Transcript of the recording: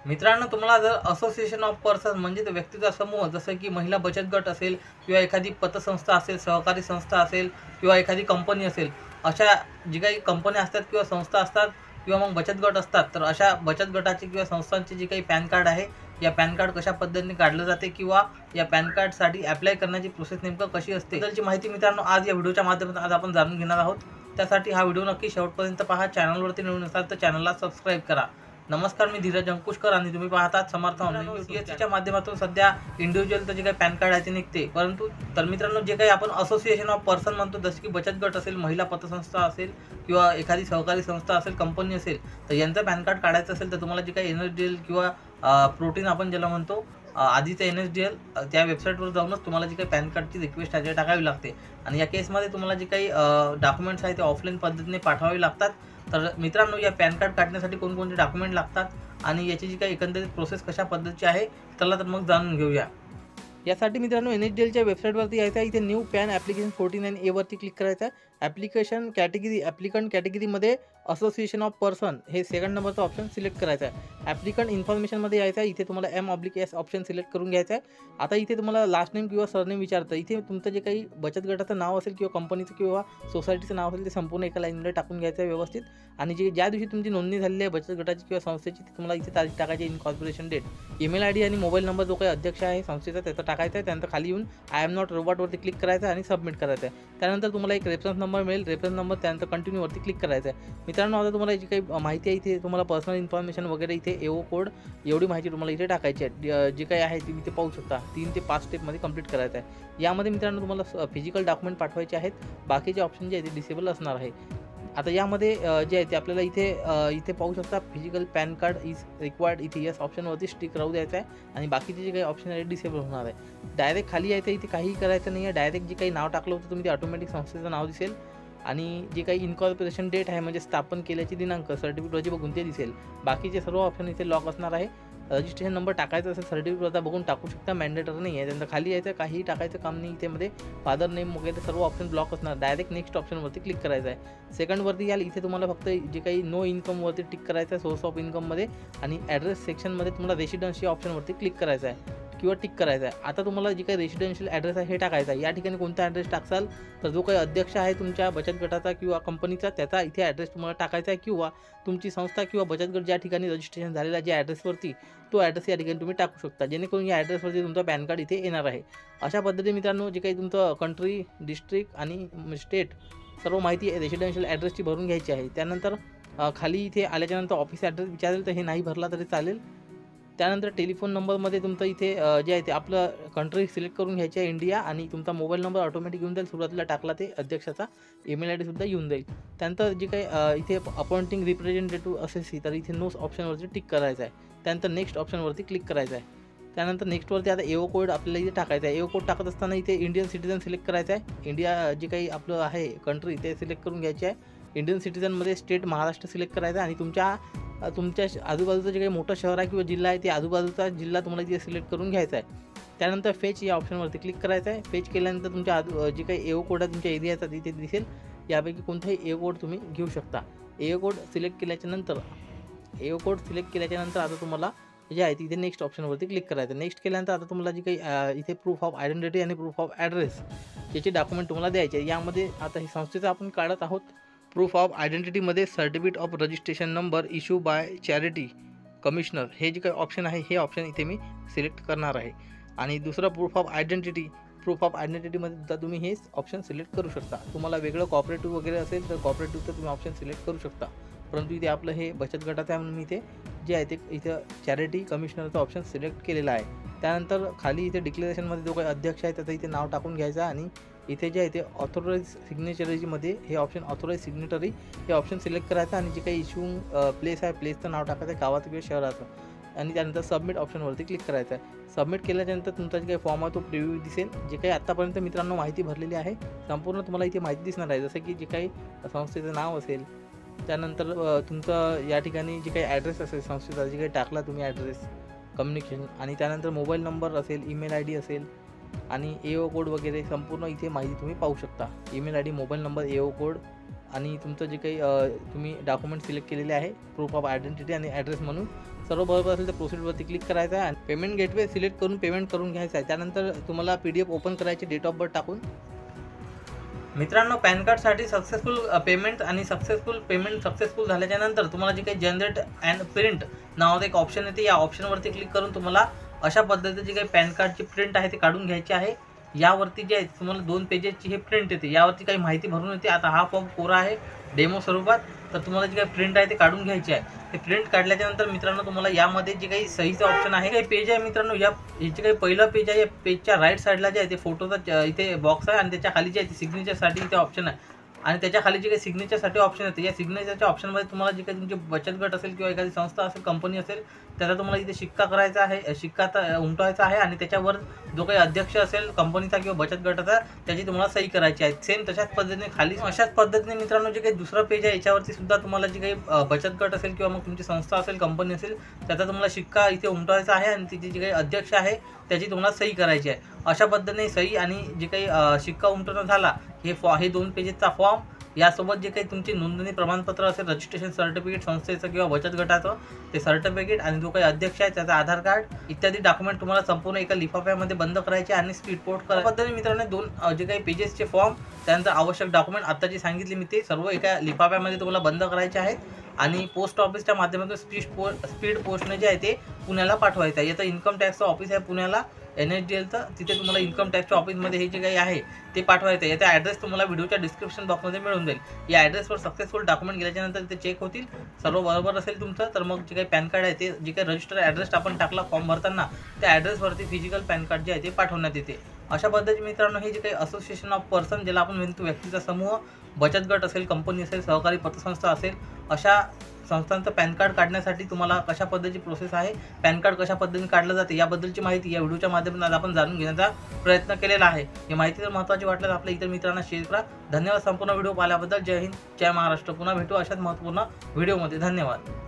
मित्रांनो, तुम्हाला जर असोसिएशन ऑफ पर्सन म्हणजे व्यक्तीचा समूह जसं की महिला बचत गट असेल किंवा एखादी पतसंस्था असेल, सहकारी संस्था असेल किंवा एखादी कंपनी असेल, अशा जी काही कंपन्या असतात किंवा संस्था असतात किंवा मग बचत गट असतात, तर अशा बचत गटाचे किंवा संस्थांचे जे काही पॅन कार्ड आहे, या पॅन कार्ड कशा पद्धतीने काढलं जाते किंवा या पॅन कार्डसाठी ॲप्लाय करण्याची प्रोसेस नेमकं कशी असते याची माहिती मित्रांनो आज या व्हिडिओच्या माध्यमातून आज आपण जाणून घेणार आहोत. त्यासाठी हा व्हिडिओ नक्की शेवटपर्यंत पहा. चॅनलवरती नवीन असाल तर चॅनलला सबस्क्राईब करा. नमस्कार, मी धीरज अंकुशकर आणि तुम्ही पाहतात समर्थ ऑनलाईन. सीएससीच्या माध्यमातून सध्या इंडिव्हिज्युअलचं जे काही पॅन कार्ड आहे ते निघते, परंतु तर मित्रांनो जे काही आपण असोसिएशन ऑफ पर्सन म्हणतो, जसे की बचत गट असेल, महिला पतसंस्था असेल किंवा एखादी सहकारी संस्था असेल, कंपनी असेल, तर यांचं पॅन कार्ड काढायचं असेल तर तुम्हाला जे काही NSDL किंवा प्रोटीन आपण ज्याला म्हणतो आधीचं NSDL त्या वेबसाईटवर जाऊनच तुम्हाला जी काही पॅन कार्डची रिक्वेस्ट आहे टाकावी लागते. आणि या केसमध्ये तुम्हाला जे काही डॉक्युमेंट्स आहेत ते ऑफलाईन पद्धतीने पाठवावे लागतात. तर मित्रांनो, या पॅन कार्ड काढण्यासाठी कोणकोणते डॉक्युमेंट लागतात आणि याची जी काही एकंदरीत प्रोसेस कशा पद्धतीची आहे, चला तर मग जाणून घेऊया. यासाठी मित्रांनो NSDLच्या वेबसाईटवरती यायचं आहे. इथे न्यू पॅन ॲप्लिकेशन 49A वरती क्लिक करायचं आहे. ॲप्लिकेशन कॅटेगरी ॲप्लिकंट कॅटेगरीमध्ये असोसिएशन ऑफ पर्सन हे सेकंड नंबरचा ऑप्शन सिलेक्ट करायचा आहे. ॲप्लिकंट इन्फॉर्मेशनमध्ये यायचं आहे. इथे तुम्हाला M/S ऑप्शन सिलेक्ट करून घ्यायचं आहे. आता इथे तुम्हाला लास्ट नेम किंवा सरनेम विचारतं. इथे तुमचं जे काही बचत गटाचं नाव असेल किंवा कंपनीचं किंवा सोसायटीचं नाव असेल ते संपूर्ण एका लाईनमध्ये टाकून घ्यायचं आहे व्यवस्थित. आणि ज्या दिवशी तुमची नोंदणी झालेली आहे बचत गटाची किंवा संस्थेची, ती तुम्हाला इथे तारीख टाकायची, इनकॉर्पोरेशन डेट, ईमेल ID आणि मोबाईल नंबर जो काही अध्यक्ष आहे संस्थेचा त्याचा टाकायचा आहे. त्यानंतर खाली येऊन आय एम नॉट रोबोटवरती क्लिक करायचं आहे आणि सबमिट करायचं आहे. त्यानंतर तुम्हाला एक रेफरन्स नंबर मिळेल. रेफरन्स नंबर त्यानंतर कंटिन्यूवरती क्लिक करायचं आहे. मित्रांनो, आता तुम्हाला जी काही माहिती आहे इथे तुम्हाला पर्सनल इन्फॉर्मेशन वगैरे इथे AO कोड एवढी माहिती तुम्हाला इथे टाकायची आहे. जी काही आहे ती इथे पाहू शकता. 3 ते 5 स्टेपमध्ये कंप्लीट करायचं आहे. यामध्ये मित्रांनो तुम्हाला फिजिकल डॉक्युमेंट पाठवायचे आहेत. बाकीचे ऑप्शन जे आहे ते डिसेबल असणार आहे. आता यामध्ये जे आहे ते आपल्याला इथे पाहू शकता. Physical pan card is required, इथे यस ऑप्शनवरती स्टिक राहू द्यायचं आहे आणि बाकीचे जे काही ऑप्शन आहे डिसेबल होणार आहे. डायरेक्ट खाली यायचं, इथे काहीही करायचं नाही आहे. डायरेक्ट जे काही नाव टाकलं होतं तुम्ही ते ऑटोमॅटिक संस्थेचं नाव दिसेल आणि जे काही इनकॉर्पोरेशन डेट आहे म्हणजे स्थापन केल्याची दिनांक सर्टिफिकेटवरती बघून ते दिसेल. बाकीचे सर्व ऑप्शन इथे लॉक असणार आहे. रजिस्ट्रेशन नंबर टाकायचा असेल सर्टिफिकेटवरती बघून टाकू शकता, मॅन्डेटरी नाही आहे. त्यानंतर खाली यायचं, काहीही टाकायचं काम नाही. इथे फादर नेम वगैरे सर्व ऑप्शन ब्लॉक असणार. डायरेक्ट नेक्स्ट ऑप्शनवरती क्लिक करायचं आहे. सेकंडवरती याल, इथे तुम्हाला फक्त जे काही नो इन्कमवरती टिक करायचं आहे सोर्स ऑफ इन्कममध्ये आणि ॲड्रेस सेक्शनमध्ये तुम्हाला रेसिडेन्सी ऑप्शनवरती क्लिक करायचं आहे किंवा टिक करायचं आहे. आता तुम्हाला जे काही रेसिडेन्शियल ॲड्रेस आहे हे टाकायचं आहे. या ठिकाणी कोणता ॲड्रेस टाकसाल तर जो काही अध्यक्ष आहे तुमच्या बचत गटाचा किंवा कंपनीचा त्याचा इथे ॲड्रेस तुम्हाला टाकायचा आहे किंवा तुमची संस्था किंवा बचत गट ज्या ठिकाणी रजिस्ट्रेशन झालेला ज्या ॲड्रेसवरती तो ॲड्रेस या ठिकाणी तुम्ही टाकू शकता, जेणेकरून या ॲड्रेसवरती तुमचा पॅन कार्ड इथे येणार आहे. अशा पद्धतीने मित्रांनो जे काही तुमचं कंट्री, डिस्ट्रिक्ट आणि स्टेट सर्व माहिती रेसिडेन्शियल ॲड्रेसची भरून घ्यायची आहे. त्यानंतर खाली इथे आल्याच्यानंतर ऑफिस ॲड्रेस विचारेल तर हे नाही भरला तरी चालेल. त्यानंतर टेलिफोन नंबरमध्ये तुमचं इथे जे आहे ते आपलं कंट्री सिलेक्ट करून घ्यायची आहे इंडिया आणि तुमचा मोबाईल नंबर ऑटोमॅटिक येऊन जाईल. सुरुवातीला टाकला ते अध्यक्षाचा ईमेल ID सुद्धा येऊन जाईल. त्यानंतर जे काही इथे अपॉइंटिंग रिप्रेझेंटेटिव्ह असेल तर इथे नो ऑप्शनवरती टिक करायचं आहे. त्यानंतर नेक्स्ट ऑप्शनवरती क्लिक करायचं आहे. त्यानंतर नेक्स्टवरती आता AO कोड आपल्याला इथे टाकायचा आहे. AO कोड टाकत असताना इथे इंडियन सिटीजन सिलेक्ट करायचं आहे. इंडिया जे काही आपलं आहे कंट्री ते सिलेक्ट करून घ्यायचे आहे. इंडियन सिटीजनमध्ये स्टेट महाराष्ट्र सिलेक्ट करायचं आहे आणि तुमच्या आजूबाजूचं जे काही मोठं शहर आहे किंवा जिल्हा आहे ते आजूबाजूचा जिल्हा तुम्हाला इथे सिलेक्ट करून घ्यायचा आहे. त्यानंतर फेच या ऑप्शनवरती क्लिक करायचं आहे. फेच केल्यानंतर तुमच्या जे काही AO कोड आहे तुमच्या एरियाचा तिथे दिसेल. यापैकी कोणताही AO कोड तुम्ही घेऊ शकता. AO कोड सिलेक्ट केल्याच्या नंतर आता तुम्हाला जे आहे तिथे नेक्स्ट ऑप्शनवरती क्लिक करायचं. नेक्स्ट केल्यानंतर आता तुम्हाला जे काही इथे प्रूफ ऑफ आयडेंटिटी आणि प्रूफ ऑफ ॲड्रेस याचे डॉक्युमेंट तुम्हाला द्यायचे. यामध्ये आता हे संस्थेचं आपण काढत आहोत. प्रूफ ऑफ आयडेंटिटीमध्ये certificate of registration number issue by charity commissioner हे जे काही ऑप्शन आहे हे ऑप्शन इथे मी सिलेक्ट करणार आहे. आणि दुसरं प्रूफ ऑफ आयडेंटिटीमध्ये सुद्धा तुम्ही हेच ऑप्शन सिलेक्ट करू शकता. तुम्हाला वेगळं कॉपरेटिव्ह वगैरे असेल तर कॉपरेटिव्हचं तुम्ही ऑप्शन सिलेक्ट करू शकता, परंतु इथे आपलं हे बचत गटाचं आहे म्हणून मी इथे जे आहे ते इथं चॅरिटी कमिशनरचं ऑप्शन सिलेक्ट केलेलं आहे. त्यानंतर खाली इथे डिक्लेरेशनमध्ये जो काही अध्यक्ष आहे त्याचं इथे नाव टाकून घ्यायचं आणि इथे जे आहे ते ऑथोराईज सिग्नेचरीमध्ये हे ऑप्शन ऑथोराईज सिग्नेटरी हे ऑप्शन सिलेक्ट करायचं आणि जे काही इश्यूइंग प्लेस आहे प्लेसचं नाव टाकायचं आहे गावाचं किंवा शहराचं आणि त्यानंतर सबमिट ऑप्शनवरती क्लिक करायचं आहे. सबमिट केल्याच्यानंतर तुमचा जे काही फॉर्म आहे तो प्रिव्ह्यू दिसेल. जे काही आत्तापर्यंत मित्रांनो माहिती भरलेली आहे संपूर्ण तुम्हाला इथे माहिती दिसणार आहे. जसं की जे काही संस्थेचं नाव असेल, त्यानंतर तुमचं या ठिकाणी जे काही ॲड्रेस असेल संस्थेचा जे काही टाकला तुम्ही ॲड्रेस कम्युनिकेशन आणि त्यानंतर मोबाईल नंबर असेल, ईमेल ID असेल आणि AO कोड वगैरे संपूर्ण इथे माहिती तुम्ही पाहू शकता. Email ID, mobile number, AO code आणि तुमचं जे काही तुम्ही डॉक्युमेंट सिलेक्ट केलेले आहे प्रूफ ऑफ आयडेंटिटी आणि ॲड्रेस म्हणून सर्व बरोबर असेल तर प्रोसीडवरती क्लिक करायचं आहे आणि पेमेंट गेटवे सिलेक्ट करून पेमेंट करून घ्यायचं आहे. त्यानंतर तुम्हाला PDF ओपन करायची डेट ऑफ बर्थ टाकून. मित्रांनो, पॅन कार्डसाठी सक्सेसफुल पेमेंट आणि सक्सेसफुल झाल्याच्या नंतर तुम्हाला जे काही जनरेट अँड प्रिंट नावाचं एक ऑप्शन येते, या ऑप्शनवरती क्लिक करून तुम्हाला अशा पद्धतीची काही पॅन कार्डची प्रिंट आहे ती काढून घ्यायची आहे. यावरती जे आहे तुम्हाला 2 पेजेसची हे प्रिंट येते, यावरती काही माहिती भरून येते. आता हा फॉर्म कोरा आहे डेमो स्वरूपात, तर तुम्हाला जी काही प्रिंट आहे ते काढून घ्यायची आहे. ते प्रिंट काढल्याच्या नंतर मित्रांनो तुम्हाला यामध्ये जे काही सहीचं ऑप्शन आहे, काही पेज आहे मित्रांनो, हे जे काही पहिलं पेज आहे, या पेजच्या राईट साईडला जे आहे ते फोटोचा इथे बॉक्स आहे आणि त्याच्या खाली जे आहे ते सिग्नेचरसाठी इथे ऑप्शन आहे आणि त्याच्या खाली जे काही सिग्नेचरसाठी ऑप्शन येते, या सिग्नेचरच्या ऑप्शनमध्ये तुम्हाला जे काही तुमचे बचत गट असेल किंवा एखादी संस्था असेल, कंपनी असेल, त्याचा तुम्हाला इथे शिक्का करायचा आहे, शिक्का उमटवायचा आहे आणि त्याच्यावर जो काही अध्यक्ष असेल कंपनीचा किंवा बचत गटाचा त्याची तुम्हाला सही करायची आहे. सेम तशाच पद्धतीने खाली अशाच पद्धतीने मित्रांनो जे काही दुसरं पेज आहे याच्यावरती सुद्धा तुम्हाला जी काही बचत गट असेल किंवा मग तुमची संस्था असेल, कंपनी असेल, त्याचा तुम्हाला शिक्का इथे उमटवायचा आहे आणि तिचे जे काही अध्यक्ष आहे त्याची तुम्हाला सही करायची आहे. अशा पद्धतीने सही आणि जे काही शिक्का उमटवणं झाला, हे 2 पेजेसचा फॉर्म, यासोबत जे काही तुमचे नोंदणी प्रमाणपत्र असेल, रजिस्ट्रेशन सर्टिफिकेट संस्थेचं किंवा बचत गटाचं ते सर्टिफिकेट आणि जो काही अध्यक्ष आहे त्याचा आधार कार्ड इत्यादी डॉक्युमेंट तुम्हाला संपूर्ण एका लिफाफ्यामध्ये बंद करायचे आणि स्पीड पोस्ट करा. पद्धतीने मित्रांनो 2 जे काही पेजेसचे फॉर्म, त्यानंतर आवश्यक डॉक्युमेंट आता जे सांगितले मी ते सर्व एका लिफाफ्यामध्ये तुम्हाला बंद करायचे आहेत आणि पोस्ट ऑफिसच्या माध्यमातून स्पीड पोस्टने जे आहे ते पुण्याला पाठवायचं आहे. याचं इन्कम टॅक्सचं ऑफिस आहे पुण्याला, NSDLचं, तिथे तुम्हाला इन्कम टॅक्सच्या ऑफिसमध्ये हे जे काही आहे ते पाठवायचं आहे. याचा ॲड्रेस तुम्हाला व्हिडिओच्या डिस्क्रिप्शन बॉक्समध्ये मिळून जाईल. या ॲड्रेसवर सक्सेसफुल डॉक्युमेंट गेल्याच्यानंतर ते चेक होतील, सर्व बरोबर असेल तुमचं, तर मग जे काही पॅन कार्ड आहे ते जे काही रजिस्टर ॲड्रेस आपण टाकला फॉर्म भरताना त्या ॲड्रेसवरती फिजिकल पॅन कार्ड जे आहे ते पाठवण्यात येते. अशा पद्धतीने मित्रांनो हे जे काही असोसिएशन ऑफ पर्सन, ज्याला आपण म्हणतो व्यक्तीचा समूह, बचत गट असेल, कंपनी असेल, सहकारी पतसंस्था असेल, अशा संस्थांचं पॅन कार्ड काढण्यासाठी तुम्हाला कशा पद्धतीची प्रोसेस आहे, पॅन कार्ड कशा पद्धतीने काढलं जाते याबद्दलची माहिती या व्हिडिओच्या माध्यमातून आज आपण जाणून घेण्याचा प्रयत्न केलेला आहे. ही माहिती जर महत्त्वाची वाटल्यास आपल्या इतर मित्रांना शेअर करा. धन्यवाद संपूर्ण व्हिडिओ पाहिल्याबद्दल. जय हिंद, जय महाराष्ट्र. पुन्हा भेटू अशाच महत्त्वपूर्ण व्हिडिओमध्ये. धन्यवाद.